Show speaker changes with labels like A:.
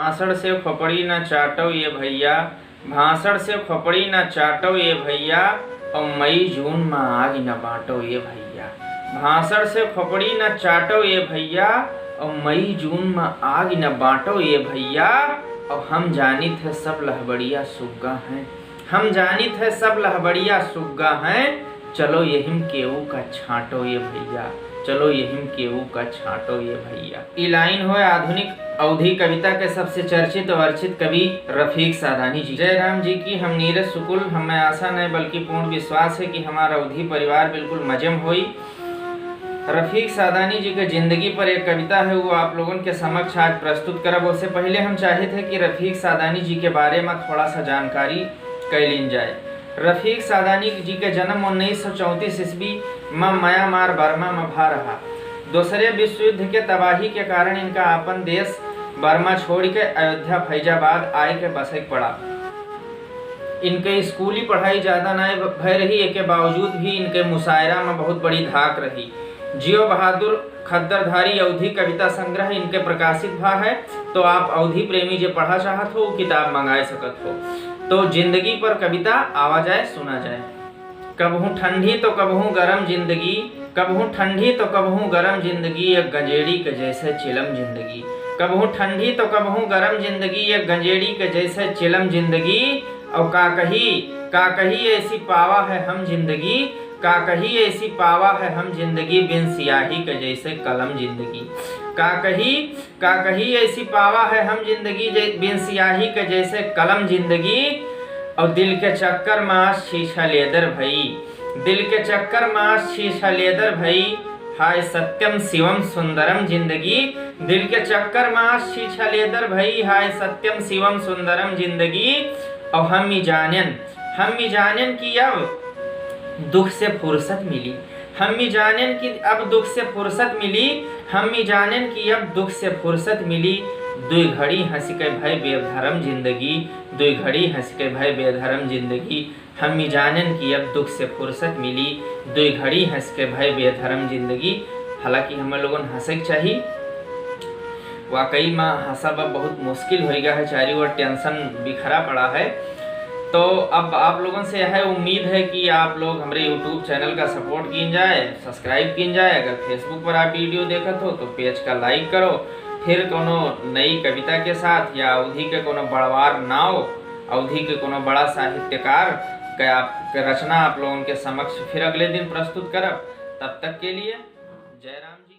A: भाषण से खोपड़ी न चाटो ये भैया, भाषण से खोपड़ी न चाटो ये भैया, और मई जून में आग न बांटो ये भैया। भाषण से खोपड़ी न चाटो ये भैया, और मई जून में आग न बांटो ये भैया। और हम जानित है सब लहबड़िया सुग्गा हैं, हम जानित है सब लहबड़िया सुग्गा हैं, चलो यहिम केहू का छांटो ये भैया, चलो यहिम केहू का छांटो ये भैया। ये लाइन हो आधुनिक अवधी कविता के सबसे चर्चित और अर्चित कवि रफीक सादानी जी। जय राम जी की हम नीरज सुकुल, हमें आशा नहीं बल्कि पूर्ण विश्वास है कि हमारा अवधी परिवार बिल्कुल मजम होई। रफीक सादानी जी के जिंदगी पर एक कविता है, वो आप लोगों के समक्ष आज प्रस्तुत करब। उससे पहले हम चाहे थे कि रफीक सादानी जी के बारे में थोड़ा सा जानकारी कर ली जाए। रफीक सादानी जी के जन्म 1934 ईस्वी में म्यांमार बर्मा में भा रहा। दूसरे विश्व युद्ध के तबाही के कारण इनका अपन देश बर्मा छोड़ के अयोध्या फैजाबाद आए के बसे पड़ा। इनके स्कूली पढ़ाई ज़्यादा नहीं भय रही, के बावजूद भी इनके मुशायरा में बहुत बड़ी धाक रही। जियो बहादुर खद्दरधारी अवधी कविता संग्रह इनके प्रकाशित भा है, तो आप अवधी प्रेमी जो पढ़ा चाहत हो किताब मंगाए सकत हो। तो जिंदगी पर कविता आवा जाए सुना जाए। कबहू ठंडी तो कबहू गरम जिंदगी, कबहू ठंडी तो कबहू गरम जिंदगी, एक गंजेड़ी के जैसे चिलम जिंदगी। कबहू ठंडी तो कबहू गरम जिंदगी, एक गंजेड़ी के जैसे चिलम जिंदगी। और का कही ऐसी पावा है हम जिंदगी, का कही ऐसी पावा है हम जिंदगी, बिन सियाही के जैसे कलम जिंदगी। का कही ऐसी पावा है हम जिंदगी, बिन सियाही के जैसे कलम जिंदगी। और दिल के चक्कर में शीशा लेदर भई, दिल के चक्कर में शीशा लेदर भई, हाय सत्यम शिवम सुंदरम जिंदगी। दिल के चक्कर में शीशा लेदर भई, हाय सत्यम शिवम सुंदरम जिंदगी। और हम ही जानन की अब दुख से फुर्सत मिली, हम ही जानन की अब दुख से फुर्सत मिली, हम ही जानन की अब दुख से फुर्सत मिली। दुई घड़ी हंस के भय बेधर्म जिंदगी, दुई घड़ी हंस के भय बेधर्म जिंदगी। हम ही जानन की अब दुख से फुर्सत मिली, दुई घड़ी हंस के भय बेधर्म जिंदगी। हालांकि हम लोगों ने हंसे चाहिए, वाकई में हंसा बहुत मुश्किल हो गया है, चारों ओर टेंशन बिखरा पड़ा है। तो अब आप लोगों से यह उम्मीद है कि आप लोग हमारे YouTube चैनल का सपोर्ट की जाए, सब्सक्राइब की जाए। अगर फेसबुक पर आप वीडियो देखत हो तो पेज का लाइक करो। फिर कोनो नई कविता के साथ या अवधी के कोनो बड़वार नाव, अवधी के कोनो बड़ा साहित्यकार का रचना आप लोगों के समक्ष फिर अगले दिन प्रस्तुत करब। तब तक के लिए जय राम जी।